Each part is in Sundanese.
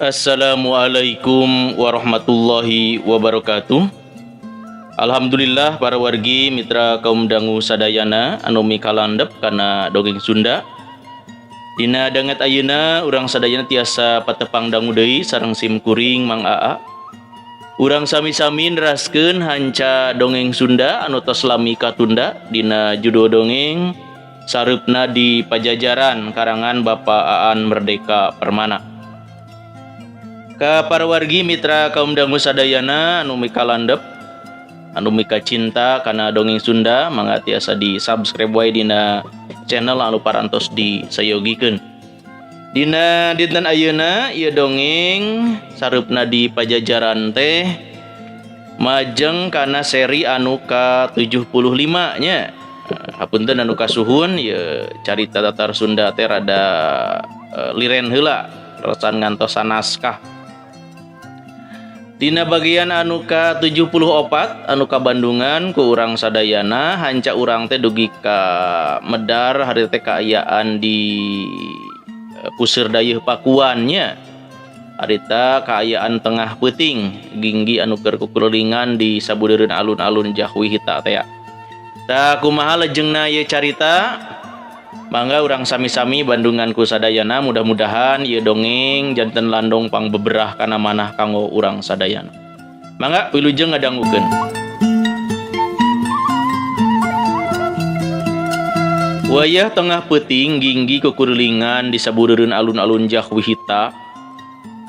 Assalamualaikum warahmatullahi wabarakatuh. Alhamdulillah para wargi mitra kaum dangu sadayana anu mikalandep kana dongeng Sunda. Dina danget ayeuna urang sadayana tiasa patepang dangu deui sareng sim kuring Mang Aa. Urang sami-sami neraskeun hanca dongeng Sunda anu tos lami katunda dina judul dongeng Sareupna di Pajajaran karangan Bapak Aan Merdeka Permana. Ka para wargi mitra kaum dangu sadayana anu mikalandep anu mika cinta kana dongeng Sunda mangga tiasa di subscribe wae dina channel anu parantos disayogikeun. Dina dinten ayeuna ieu dongeng Sareupna di Pajajaran teh majeng kana seri anu ka-75 nya. Hapunten anu kasuhun ieu carita tatar Sunda teh rada liren heula resan ngantosan naskah. Dina bagian anu ka-74 anu ka Bandungan ku urang sadayana hanca urang teh dugi ka medar hari teh kaayaan di puseur dayeuh Pakuan nya. Harita kaayaan tengah peuting ginggi anu keur kukulingan di sabudeureun alun-alun Jahwi Hita teh. Tah kumaha lejeungna ieu carita? Mangga urang sami-sami Bandunganku sadayana mudah-mudahan ieu dongeng janten landong pangbeberah kana manah kanggo urang sadayana. Mangga wilujeng ngadangukeun. Wayah tengah peuting ginggi kukuringan di sabudeureun alun-alun Jahwi Hita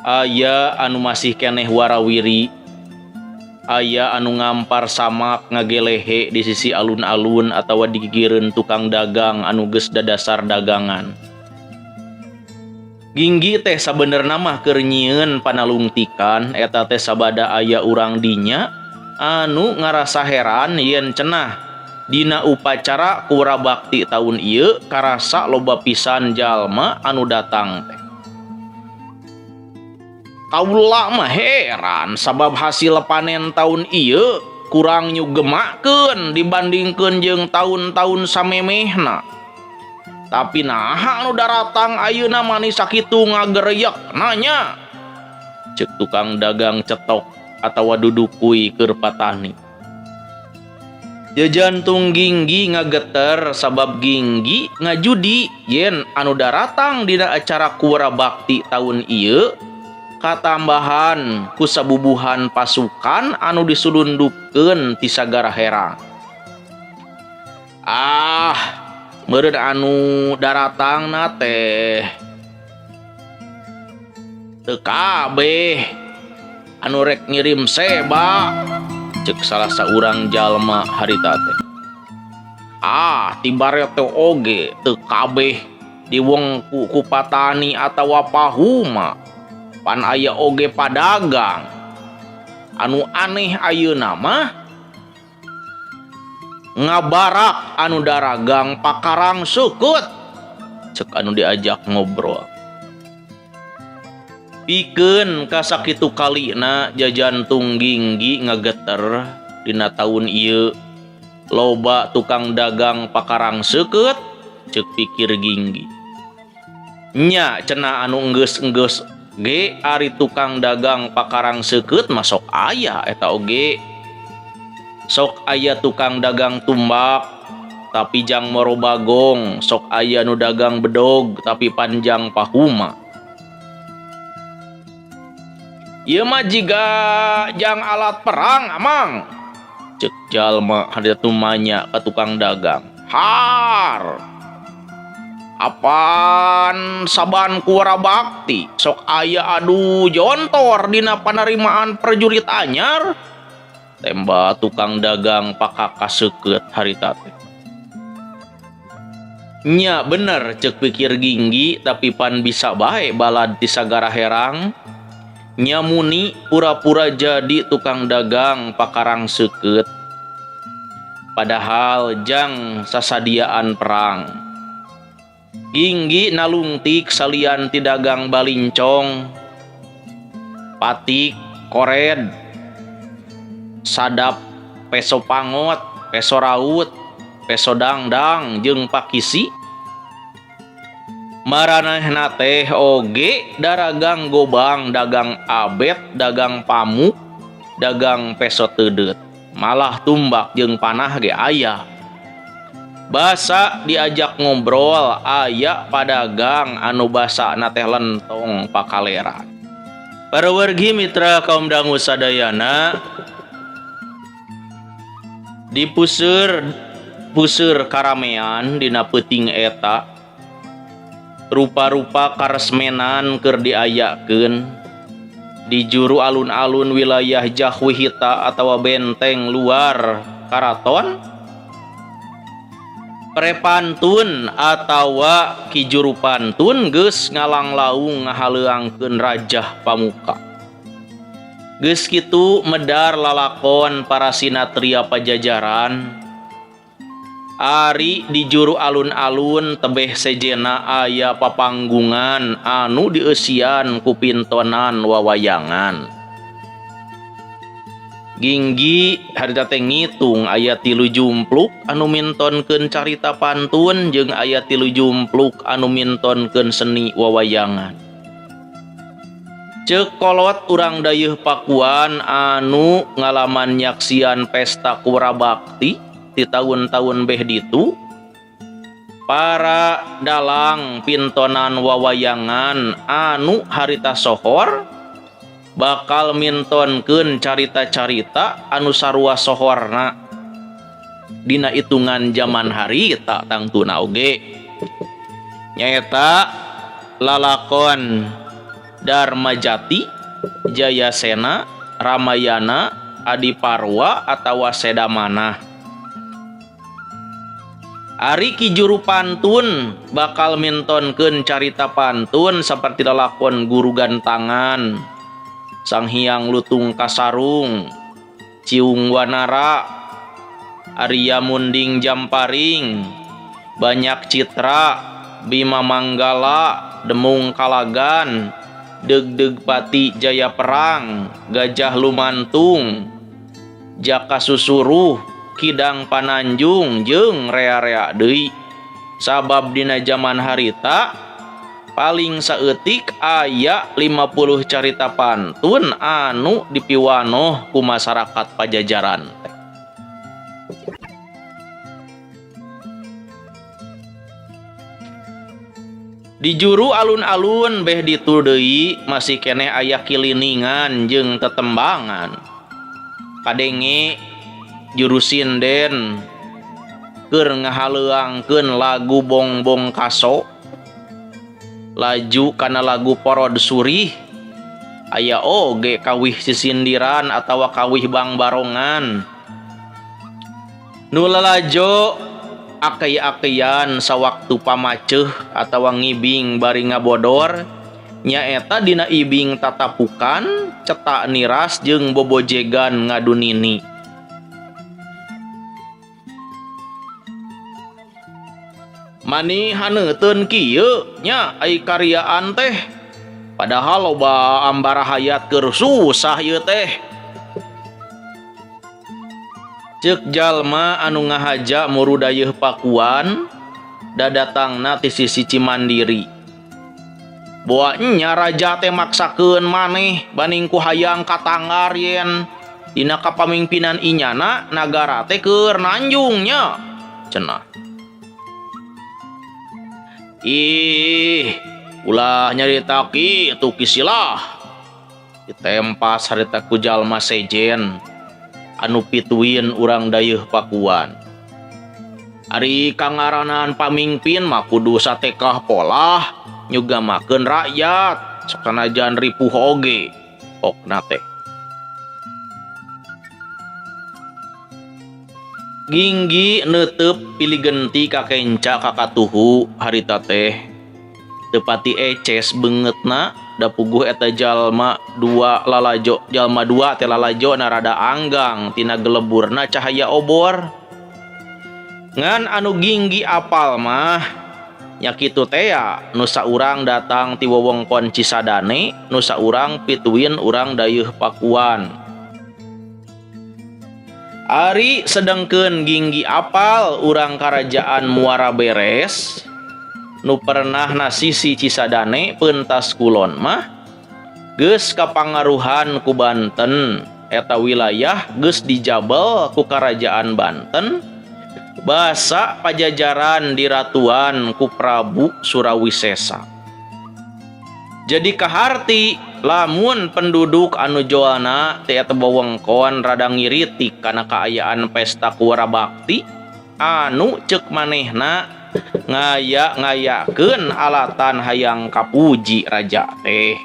aya anu masih keneh warawiri, aya anu ngampar samak ngagelehe di sisi alun-alun atawa di gigireun tukang dagang anu geus dadasar dagangan. Ginggi teh sabenerna mah keur nyieun panalungtikan eta teh sabada aya urang dinya anu ngarasa heran yen cenah dina upacara kura bakti taun ieu karasa loba pisan jalma anu datang teh. Kaula mah heran sabab hasil panen tahun ieu kurang nyugemakeun dibandingkeun jeung tahun-tahun samemehna. Tapi naha anu daratang ayeuna manis sakitu ngagereyek nanya. Ceuk tukang dagang cetok atawa dudukui keur patani. Jantung Ginggi ngageter sabab Ginggi ngajudi yen anu daratang dina acara kura bakti tahun ieu katambahan ku sabubuhan pasukan anu disulundupkeun ti sagara herang. Meureun anu daratangna teh teu kabeh anu rek ngirim seba, ceuk salah saurang jalma harita teh. Tibare teh oge teu kabeh diwengku ku patani atawa pahuma. Pan aya oge padagang anu aneh ayeuna mah ngabarak anu daragang pakarang sukut, ceuk anu diajak ngobrol. Pikeun kasakitu kalina jajantung Ginggi ngageter dina taun ieu loba tukang dagang pakarang sukut, ceuk pikir Ginggi. Nya cenah anu enggeus-enggeus ge ari tukang dagang pakarang seukeut masok aya eta oge. Sok aya tukang dagang tumbak tapi jang moro bagong, sok aya nu dagang bedog tapi panjang pahuma. Ieu mah jiga jang alat perang amang, ceuk jalma harita tumanya ka tukang dagang. Har apan saban kura bakti sok aya adu jontor dina panerimaan prajurit anyar, temba tukang dagang pakakaseukeut harita teh. Nya bener ceuk pikir Ginggi tapi pan bisa bae balad ti sagara herang nyamuni pura-pura jadi tukang dagang pakarang seukeut. Padahal jang sasadiaan perang. Ginggi nalungtik salian ti dagang balincong, patik, kored, sadap, peso pangot, peso raut, peso dangdang, jeung pakisi. Maranehna teh oge daragang gobang, dagang abet, dagang pamuk, dagang peso teudeut. Malah tumbak jeung panah ge aya. Basa diajak ngobrol aya padagang anu basana teh lentong pakaleran. Para wargi mitra kaum dangu sadayana, di puseur karamean dina peuting eta rupa-rupa karesmenan keur diayakeun di juru alun-alun wilayah Jahwihita atawa benteng luar karaton. Prepantun atawa ki juru pantun geus ngalanglaung ngahaleuangkeun Rajah Pamuka. Geus kitu medar lalakon para sinatria pajajaran. Ari di juru alun-alun tebeh sejena aya papanggungan anu dieusian ku pintonan wawayangan. Ginggi harita teh ngitung aya 3 jumpluk anu mintonkeun carita pantun jeung aya 3 jumpluk anu mintonkeun seni wawayangan. Ceuk kolot urang dayeuh Pakuan anu ngalaman nyaksian pesta kura bakti di tahun-tahun beh ditu, para dalang pintonan wawayangan anu harita sohor bakal mintonkeun carita-carita anu sarua sohorna dina hitungan zaman harita tangtuna oge. Nyaeta lalakon Darmajati, Jayasena, Ramayana, Adiparwa atawa Sedamana. Ari ki juru pantun bakal mintonkeun carita pantun saperti lalakon Guru Gantangan, Sang Hyang Lutung Kasarung, Ciung Wanara, Arya Munding Jamparing, Banyak Citra, Bima Manggala, Demung Kalagan, Degdeg Pati Jaya Perang, Gajah Lumantung, Jaka Susuruh, Kidang Pananjung jeung rea-rea deui. Sabab dina zaman harita paling saeutik aya 50 carita pantun anu dipiwanoh ku masyarakat pajajaran. Di juru alun-alun beh ditu deui masih keneh aya kiliningan jeung tetembangan. Kadenge juru sinden keur ngahaleuangkeun lagu Bongbong Kaso, laju kana lagu Porod Surih, aya oge kawih sisindiran atawa kawih Bang Barongan. Nu lalajo akei-akeyan sawaktu pamaceuh atawa ngibing bari ngabodor nyaeta dina ibing tatapukan, cetak niras jeung bobojegan ngadunini. Mani haneuteun kieu nya ai karyaan teh, padahal loba ambara hayat keur susah ieu teh. Ceuk jalma anu ngahaja muru dayeuh Pakuan dadatangna ti sisi Cimandiri. Boa nya raja teh maksakeun maneh baning ku hayang katanggar yen dina kapamingpinan inyana nagara teh keur nanjung nya cenah. Ih, ulah nyarita kitu kisilah. Ditempas harita ku jalma sejen anu pituin urang dayeuh Pakuan. Ari kangaranan pamingpin mah kudu satekah polah nyugamakeun rakyat sakanajan ripuh oge pokna teh. Ginggi neuteup pilih genti ka kenca kakatuhu harita teh teu pati eces beungeutna da puguh eta jalma dua lalajo, jalma dua teh lalajo na rada anggang tina geleburna cahaya obor. Ngan anu ginggi apal mah nya kitu teh ya nu saurang datang ti wewengkon Cisadane, nu saurang pituin urang dayeuh Pakuan. Ari sedengkeun ginggi apal urang karajaan Muara Beres nu pernah na sisi Cisadane pentas kulon mah geus kapangaruhan ku Banten. Eta wilayah geus dijabel ku karajaan Banten, basa pajajaran diratuan ku Prabu Surawisesa. Jadi kaharti lamun penduduk anu joalna teh eta wewengkon rada ngiritik kana kaayaan pesta kuwara bakti anu ceuk manehna ngaya-ngayakeun alatan hayang kapuji raja teh.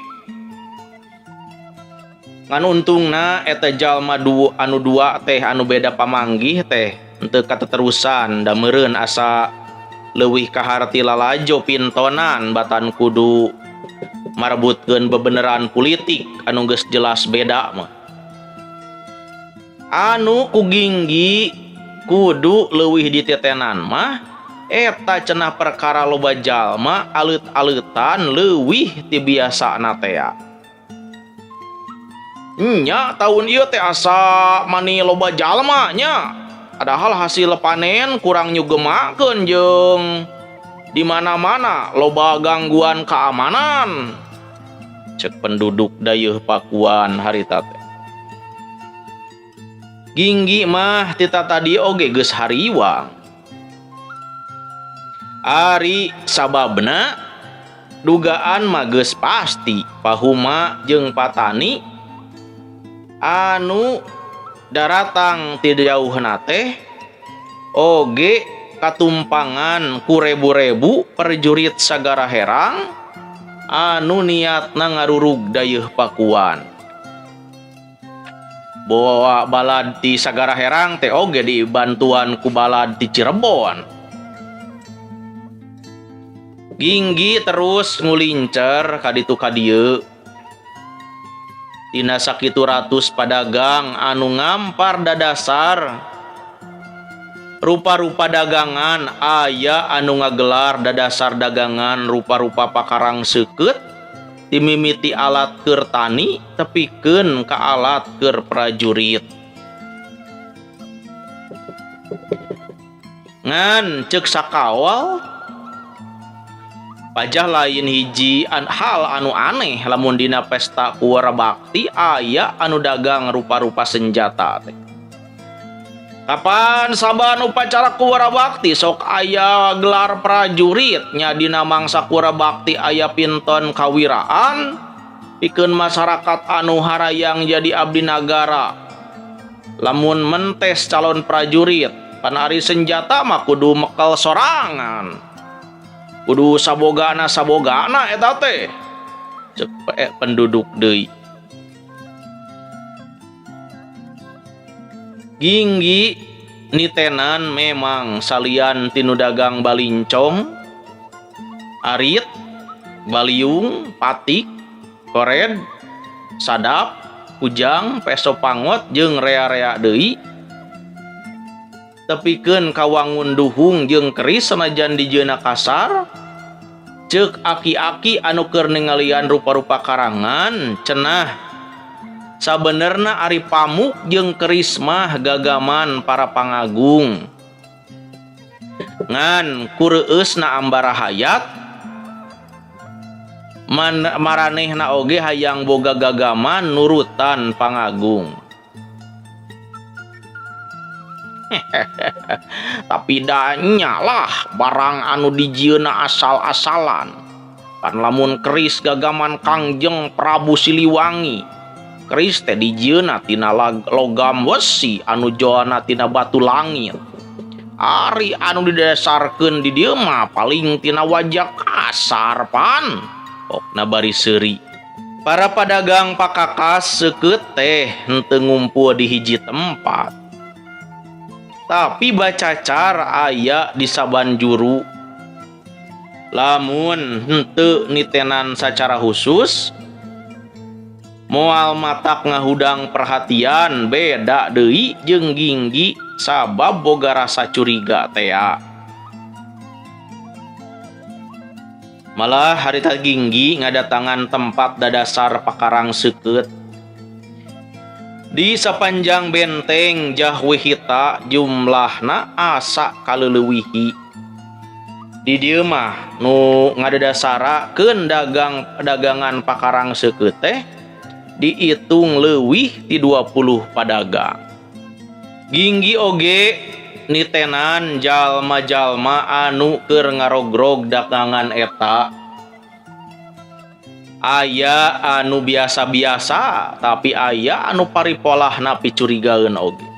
Ngan untungna eta jalma anu dua teh anu beda pamanggih teh henteu kateterusan da meureun asa leuwih kaharti lalajo pintonan batan kudu marbutkeun bebeneran politik anu geus jelas beda mah. Anu ku ginggi kudu leuwih ditetenan mah eta cenah perkara loba jalma alit-alitan leuwih ti biasana teh. Nya tahun ieu teh asa mani loba jalma nya. Padahal hasil panen kurang nyugemakeun jeung di mana-mana loba gangguan keamanan, cek penduduk dayeuh Pakuan harita teh. Ginggi mah tita tadi oge geus hariwang. Ari sababna dugaan mah geus pasti Pahuma jeung Patani anu daratang ti jauhna teh oge katumpangan ku rebu-rebu perjurit sagara herang anu niatna ngarurug dayeuh Pakuan. Bawa balad ti sagara herang teh oge dibantuan ku balad ti Cirebon. Ginggi terus ngulincer kaditu kadieu. Dina sakitu ratus padagang anu ngampar dadasar rupa-rupa dagangan aya anu ngagelar dadasar dagangan rupa-rupa pakarang seukeut dimimiti alat keur tani tepikeun ka alat keur prajurit. Ngan ceuk sakawal pajah lain hiji hal anu aneh lamun dina pesta kuwara bakti aya anu dagang rupa-rupa senjata teh. Kapan saban upacara kuwara bakti sok aya gelar prajurit nya dina mangsa kuwara bakti aya pinton kawiraan pikeun masyarakat anu harayang jadi abdi nagara. Lamun mentes calon prajurit pan ari senjata mah kudu mekel sorangan. Kudu sabogana eta teh cek penduduk deui. Ginggi nitenan memang salian tinu dagang balincong, arit, baliung, patik, kored, sadap, kujang, peso pangot jeung rea-rea deui. Tepikeun kawangun duhung jeung keris sanajan dijieuna kasar, ceuk aki-aki anu keur ningalian rupa-rupa karangan cenah sabenerna ari pamuk jeung keris mah gagaman para pangagung. Ngan kureueusna ambara hayat maranehna oge hayang boga gagaman nurutan pangagung. Tapi danya lah barang anu dijieuna asal-asalan. Pan lamun keris gagaman Kangjeng Prabu Siliwangi, keris teh dijieuna tina logam wesi anu joana tina batu langit. Ari anu didasarkeun di dieu mah paling tina wajah kasar pan. Pokna bari seuri. Para padagang pakakas seukeut teh henteu ngumpul di hiji tempat. Tapi bacacar aya di saban juru. Lamun henteu nitenan sacara khusus Moal matak ngahudang perhatian beda deui jeung Ginggi sabab boga rasa curiga tea. Malah harita Ginggi ngadatangan tempat dadasar pakarang seukeut. Di sapanjang benteng Jahwihita jumlahna asa kaleulewihi. Di dieu mah nu ngadadasarakeun dagangan pakarang seukeut teh diitung leuwih ti 20 padagang. Ginggi oge nitenan jalma-jalma anu keur ngarogrog dagangan eta. Aya anu biasa-biasa tapi aya anu paripolahna picurigaeun oge.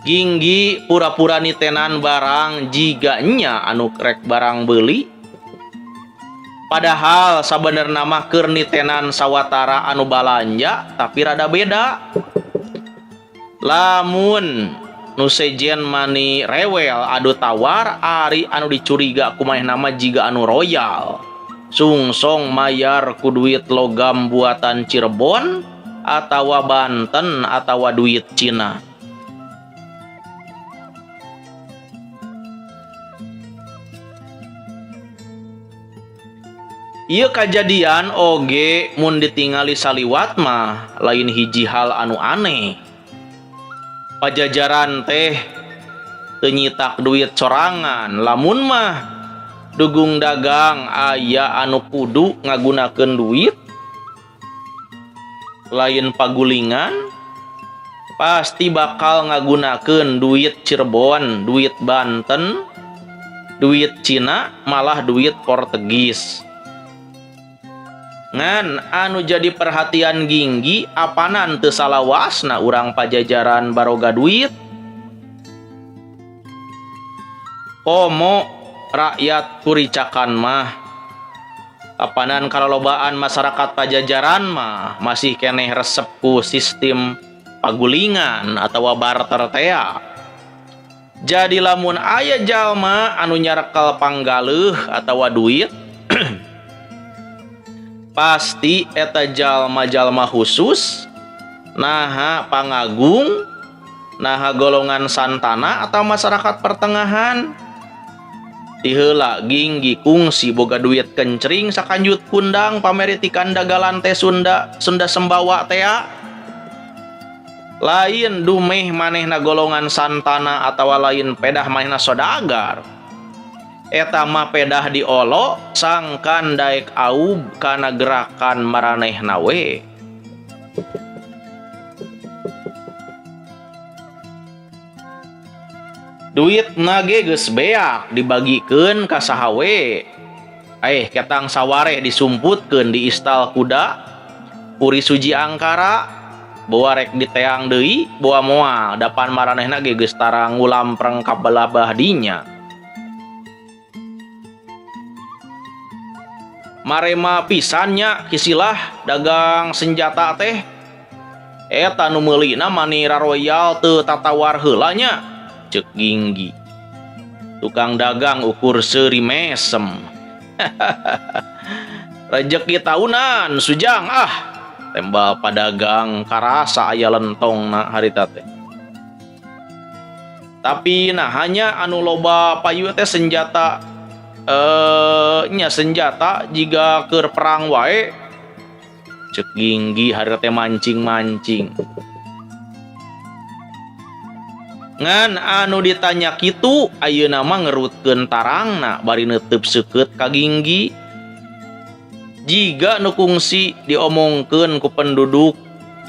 Ginggi pura-pura nitenan barang jiga nya anu rek barang beuli. Padahal sabenerna mah keur nitenan sawatara anu balanja tapi rada beda. Lamun nu sejen mani rewel adu tawar ari anu dicuriga kumaha nama jiga anu royal. Sungsong mayar ku duit logam buatan Cirebon atawa Banten atawa duit Cina. Ieu kajadian oge mun ditingali saliwat mah lain hiji hal anu aneh. Pajajaran teh teu nyitak duit sorangan, lamun mah dugung dagang aya anu kudu ngagunakeun duit lain pagulingan pasti bakal ngagunakeun duit Cirebon, duit Banten, duit Cina, malah duit Portugis. Ngan anu jadi perhatian Ginggi apanan teu salawasna urang pajajaran baroga duit. Komo rakyat kuricakan mah apanan kalolobaan masyarakat pajajaran mah masih keneh resep ku sistem pagulingan atawa barter tea. Jadi lamun aya jalma anu nyarekel panggaleuh atawa duit pasti eta jalma-jalma khusus naha pangagung, naha golongan santana atau masyarakat pertengahan. Ti heula Ginggi kungsi boga duit kencring sakanjut kundang pameritikan dagalan teh Sunda Sembawa tea. Lain dumeh manehna golongan santana atawa lain pedah manehna sodagar. Eta mah pedah diolo sangkan daek aub kana gerakan maranehna we. Duit nage geus beak dibagikeun ka saha we. Ketang sawareh disumputkeun di istal kuda puri suji angkara bawa rek diteang deui bawa moal dapan maranehna ge geus tara ngulampreng kabelabah dinya. Marema pisannya kisilah dagang senjata teh eta nu meulina manira royal teu tatawar heula nya ceuk Ginggi. Tukang dagang ukur seuri mesem. Rejeki tahunan sujang tembal padagang karasa aya lentongna harita teh. Tapi nah hanya anu loba payu teh senjata senjata jika keur perang wae ceuk Ginggi harita teh mancing-mancing. Ngan anu ditanya kitu ayeuna mah ngerutkeun tarangna bari neuteub seukeut ka Ginggi. Jiga nu kungsi diomongkeun ku penduduk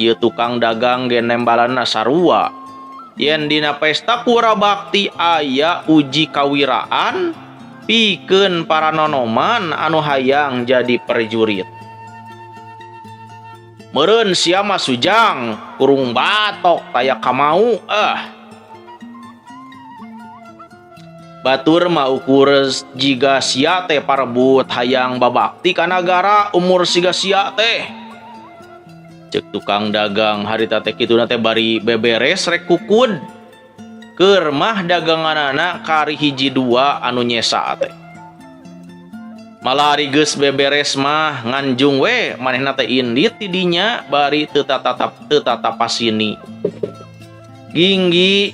ieu tukang dagang ge nembalanna sarua. Yen dina pesta pura bakti aya uji kawiraan pikeun para nonoman anu hayang jadi perjurit. Meureun sia mah sujang kurung batok taya kamau Batur mah ukur jiga sia teh parebut hayang babakti ka nagara umur siga sia teh. Ceuk tukang dagang harita teh kituna teh bari beberes rek kukud. Keur mah daganganana kari hiji dua anu nyesa teh. malah ari geus beberes mah nganjung we manehna teh indit tidinya bari teu tatapasini ginggi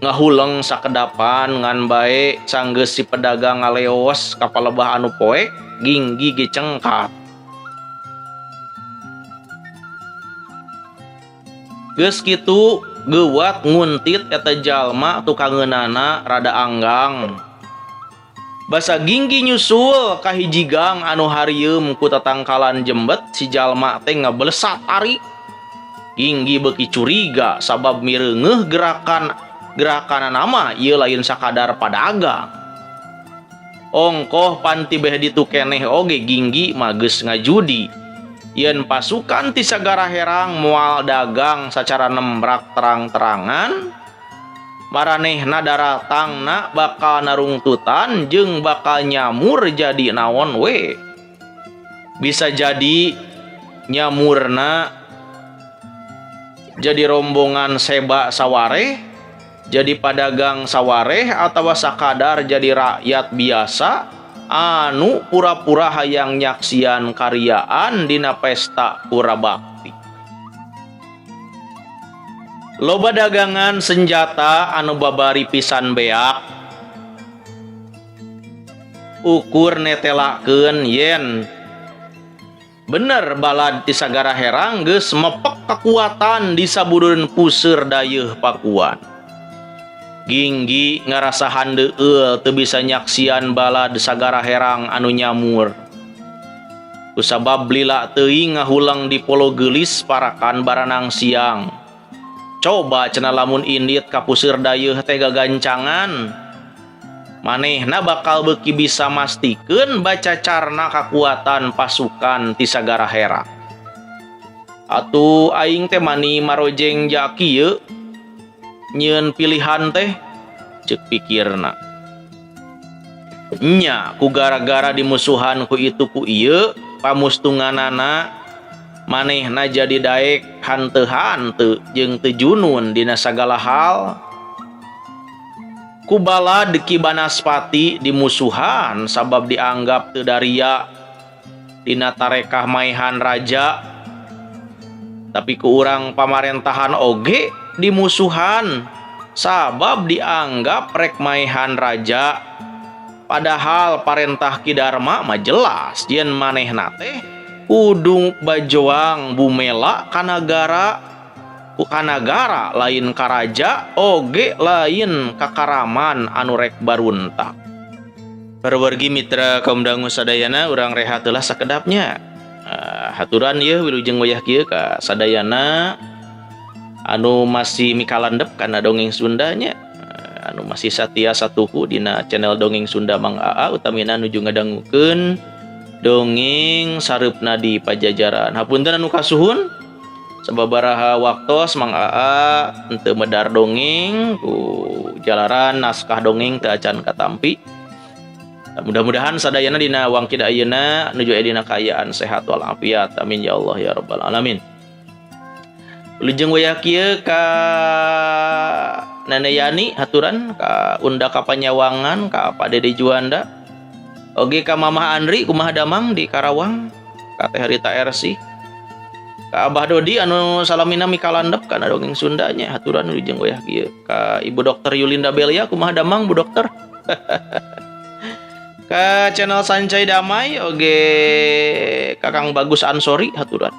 ngahuleng sakedapan ngan bae sanggeus si pedagang ngaleos ka palebah anu poek ginggi ge cengkat. Geus kitu geuwat nguntit eta jalma tukangeunana rada anggang. Basa ginggi nyusul ka hiji gang anu harieum ku tatangkalan jembet si jalma teh ngablesat ari. Ginggi beuki curiga sabab mireungeuh gerakanana mah ieu lain sakadar padagang. Ongkoh panti beh ditu keneh oge ginggi mah geus ngajudi. Yen pasukan ti sagara herang moal dagang sacara nembrak terang-terangan, maranehna daratangna bakal narungtutan jeung bakal nyamur jadi naon we. Bisa jadi nyamurna jadi rombongan seba sawareh, jadi padagang sawareh atawa sakadar jadi rakyat biasa anu pura-pura hayang nyaksian karyaan dina pesta pura bakti. Loba dagangan senjata anu babari pisan beak ukur netelakeun yen bener balad ti sagara herang geus mepek kekuatan di sabudeun puseur dayeuh pakuan. Ginggi ngarasa handeueul teu bisa nyaksian balad sagara herang anu nyamur. Kusabab lila teuing ngahulang di polo geulis parakan baranang siang. Coba cenah lamun indit ka puseur dayeuh teh gagancangan. Manehna bakal beuki bisa mastikeun baca carna kakuatan pasukan ti sagara herang. Atuh aing teh mani marojeng jaki kieu nyieun pilihan teh ceuk pikirna. Nya ku gara-gara dimusuhan ku itu ku ieu pamustunganana manehna jadi daek hanteu-hanteu jeung teu junun dina sagala hal. Ku balad Ki Banaspati dimusuhan sabab dianggap teu daria dina tarekah maehan raja. Tapi ku urang pamarentahan oge dimusuhan sabab dianggap rek maehan raja. Padahal parentah Ki Darma mah jelas yen manehna teh kudu bajoang bumela ka nagara, ku ka nagara lain ka raja oge lain ka karaman anu rek baruntak. Parewargi mitra kaum dangu sadayana urang rehat heula sakedapnya. Haturan ieu wilujeng wayah kieu ka sadayana anu masih mikalandep kana dongeng Sundanya, anu masih satia satuhu dina channel dongeng Sunda Mang Aa utamina nuju ngadangukeun dongeng sareupna di Pajajaran. Hapunten anu kasuhun sababaraha waktos Mang Aa henteu medar dongeng ku jalaran naskah dongeng teu acan katampi. Mudah-mudahan sadayana dina wangkid ayeuna nuju dina kaayaan sehat walafiat. Amin ya Allah ya rabbal alamin. Wilujeng wayah kieu ka Nenek Yani haturan ka Unda Kapanyawangan ka Pak Dede Juanda oge ka Mamah Andri kumaha damang di Karawang ka Teh Rita Ersi ka Abah Dodi anu salamina mikalandep kana dongeng Sundanya. Haturan wilujeng wayah kieu ka Ibu Dokter Yulinda Belia kumaha damang Bu Dokter. Ka channel Sancai Damai oge Kakang Bagus Ansori haturan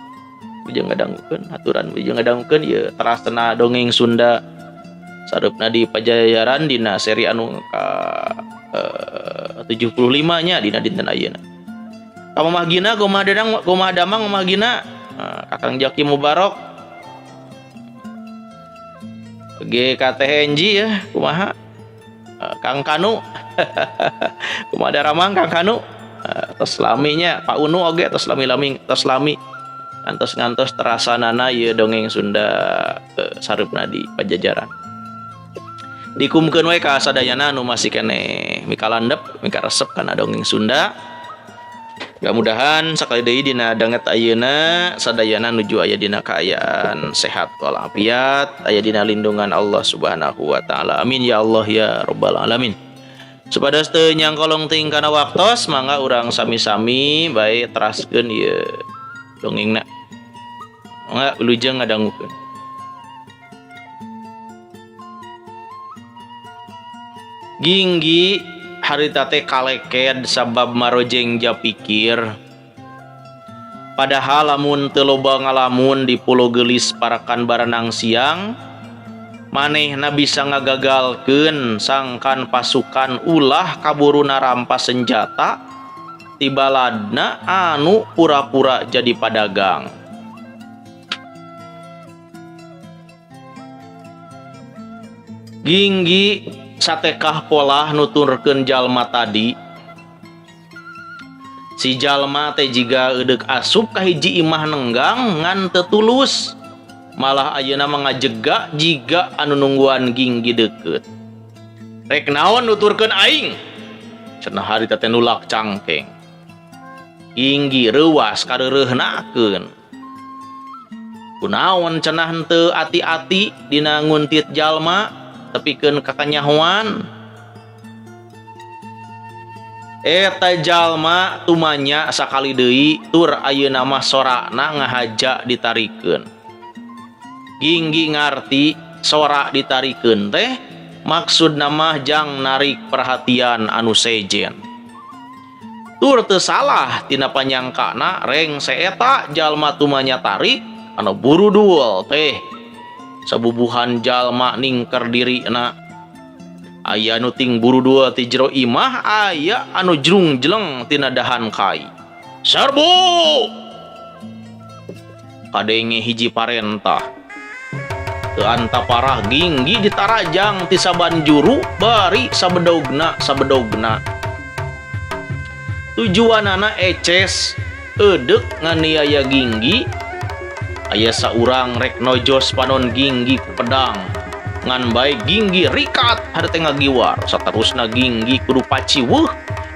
wilujeng ngadangukeun. Haturan wilujeng ngadangukeun ieu terasna dongeng Sunda sareupna di Pajajaran dina seri anu ka 75 nya dina dinten ayeuna. Ka Mamah Gina kumaha damang Mamah Gina, Kakang Jaki Mubarok oge ka Teh Enji ya kumaha, Kang Kanu kumaha daramang Kang Kanu, tos laminya Pak Unu oge tos lami-lami tos lami ngantos terasanana ieu dongeng Sunda sareupna di Pajajaran. Dikumkeun we ka sadayana anu masih keneh mikalandep mikaresep kana dongeng Sunda. Mudah-mudahan sakali deui dina danget ayeuna sadayana nuju aya dina kaayaan sehat walafiat, aya dina lindungan Allah Subhanahu wa taala. Amin ya Allah ya rabbal alamin. Supados teu nyangkolong ting kana waktos mangga urang sami-sami bae teraskeun ieu dongengna. Mangga wilujeng ngadangukeun. Ginggi harita teh kaleked sabab marojeng japikir. Padahal lamun teu loba ngalamun di Pulau Gelis parakan barenang siang, manehna bisa ngagagalkeun sangkan pasukan ulah kaburu narampas senjata ti baladna anu pura-pura jadi padagang. Ginggi satekah pola nuturkeun jalma tadi. Si jalma teh jiga eudeuк asup ka hiji imah nenggang ngan teu tulus. Malah ayeuna mangajega jiga anu nungguan Ginggi deukeut. Rek naon nuturkeun aing? Cenah harita teh nulak cangkeng. Ginggi reuwas kareureuhnakeun. Kunaon cenah henteu ati-ati dina nguntit jalma tepikeun ka kanyahoan. Eta jalma tumanya sakali deui tur ayeuna mah sorakna ngahaja ditarikeun. Ginggi ngarti sorak ditarikeun teh maksudna mah jang narik perhatian anu sejen. Tur teu salah tina panyangkana reng saeta jalma tumanya tarik anu buru duel teh sabubuhan jalma ningker dirina. Aya anu ting buru duel ti jero imah, aya anu jrung-jleng tina dahan kai. Serbu! Kadenge hiji parentah. Teu anta parah Ginggi ditarajang ti saban juru bari sabedogna. Tujuanana eces eudeuк nganiaya Ginggi. Aya saurang rek nojos panon Ginggi ku pedang. Ngan bae Ginggi rikat hade ngagiwar. Saterusna Ginggi kudu paciweuh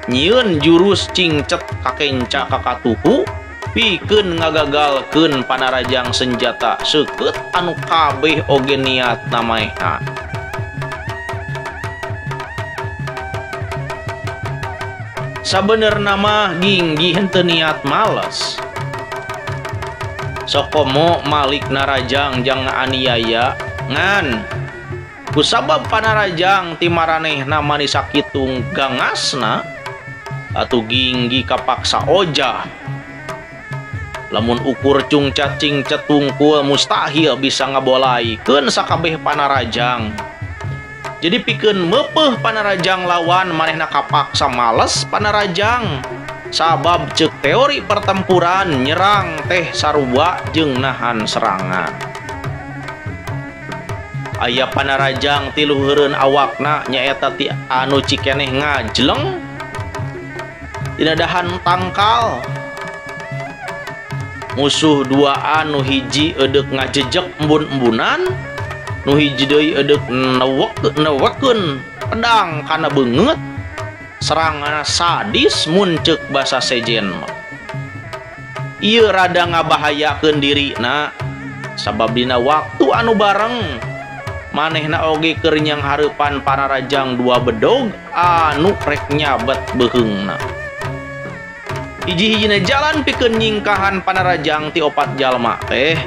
nyieun jurus cingcet kakenca kakatuhu pikeun ngagagalkeun panarajang senjata seukeut anu kabeh oge niatna maehan. Sabenerna mah Ginggi henteu niat males. Sokomo malik narajang jang aniaya ngan kusabab panarajang ti maranehna mani sakitung gangasna atuh Ginggi kapaksa ojah. Lamun ukur cungcat cingcet tungkul mustahil bisa ngabolaikeun sakabeh panarajang. Jadi pikeun meupeuh panarajang lawan manehna kapaksa males panarajang. Sabab ceuk teori pertempuran nyerang teh sarua jeung nahan serangan. Aya panarajang ti luhureun awakna nyaeta ti anu cikeneh ngajleng tina dahan tangkal. Musuh duaan nu hiji eudeuк ngajejek embun-embunan, nu hiji deui eudeuк newekeun pedang kana beungeut. Serangan sadis mun ceuk basa sejen mah. Ieu rada ngabahayakeun dirina sabab dina waktu anu bareng manehna oge keur nyang hareupan panarajang dua bedog anu rek nyabet beuheungna. Hiji-hijina jalan pikeun nyingkahan panarajang ti opat jalma teh.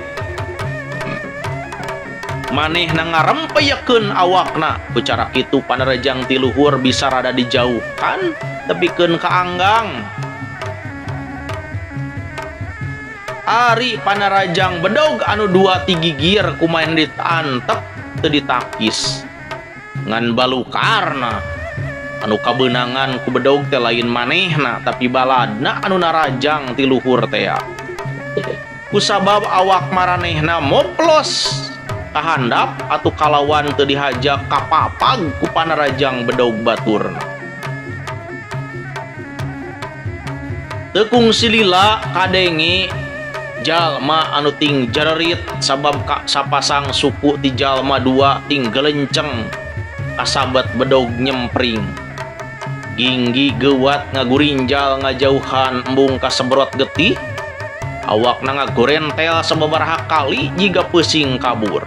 Manehna ngarempeyekeun awakna, bicara kitu panarajang ti luhur bisa rada dijauhkan tepikeun ka anggang. Ari panarajang bedog anu dua ti gigir kumaha ditantep teu ditakis. Ngan balukarna anu kabeunangan ku bedog teh lain manehna tapi baladna anu narajang ti luhur teh. Kusabab awak maranehna moplos kahandap atau kalawan teu dihajak kapapag ku panarajang bedog baturna. Teu kungsi lila kadenge jalma anu ting jarerit sabab ka sapasang suku ti jalma dua ting gelenceng kasabet bedog nyempring. Ginggi geuwat ngagurinjal ngajauhan embung kasebrot getih. Awakna ngagorentel sababaraha kali jiga peusing kabur.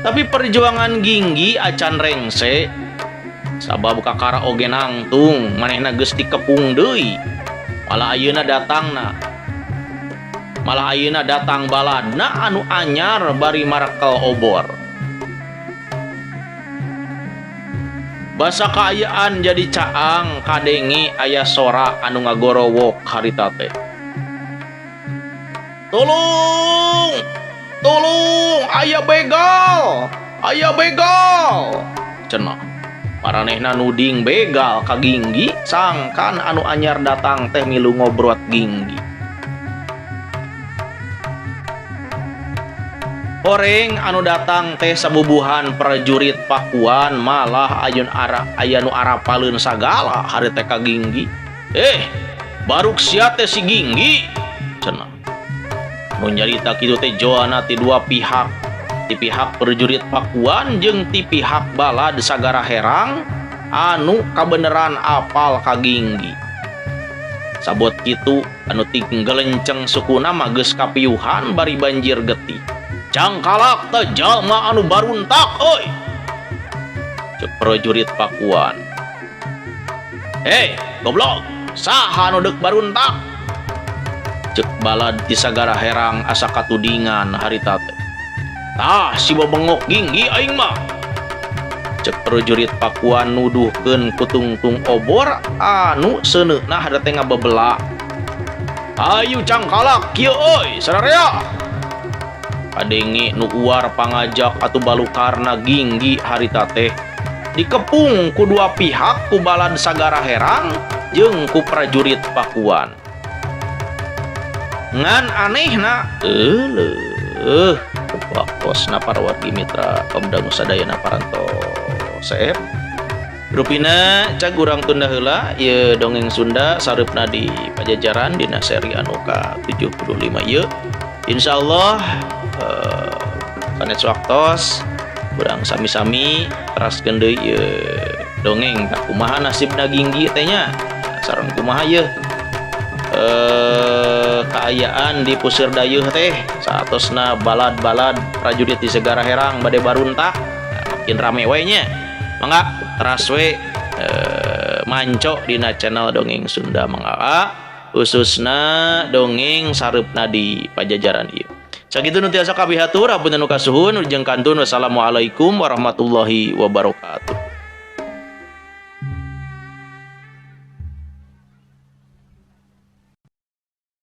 Tapi perjuangan Ginggi acan rengse sabab kakara oge nangtung manehna geus dikepung deui. Malah ayeuna datang baladna anu anyar bari marakel obor. Basa kaayaan jadi caang kadengi aya sora anu ngagorowok harita teh. Tolong! Tolong! Aya begal! Aya begal! Cenah. Maranehna nuding begal ka Ginggi sangkan anu anyar datang teh milu ngobrot Ginggi. Horeng anu datang teh sabubuhan prajurit Pakuan malah aya nu arapaleun sagala hari teh ka Ginggi. Baruk sia teh si Ginggi cenah. Nu nyarita kitu teh joana ti dua pihak, ti pihak prajurit Pakuan jeung ti pihak balad Sagara Herang anu kabeneran apal ka Ginggi. Sabot kitu anu tinggelenceng sukuna mah geus kapiuhan bari banjir getih. Cangkalak teh jalma anu baruntak euy. Cek prajurit Pakuan. Goblok, saha anu deuk baruntak? Cek balad ti Sagara Herang asa katudingan harita teh. Tah si bebengok Ginggi aing mah. Cek prajurit Pakuan nuduhkeun ku tungtung obor anu seuneuna hade teh ngabebela. Ayu cangkalak kieu euy sadarea. Adengi nu uar pangajak atuh balukarna Ginggi harita teh dikepung ku dua pihak ku balad Sagara Herang jeung ku prajurit Pakuan. Ngan anehna wakosna para wargi mitra kaum dangu sadayana parantos rupina cag urang tunda heula ieu dongeng Sunda sareupna di Pajajaran dina seri anu ka-75 ieu. Insyaallah sanes waktos urang sami-sami teraskeun deui dongeng ka kumaha nasibna Ginggi teh nya sareng kumaha ieu kaayaan di puseur dayeuh teh saatosna balad-balad prajurit di Sagara Herang bade baruntak makin rame we nya. Mangga teras we manco dina channel dongeng Sunda mangga khususna dongeng sareupna di Pajajaran ieu. Sakitu nu tiasa kabihatur hapunten nu kasuhun ujung kantun wassalamualaikum warahmatullahi wabarakatuh.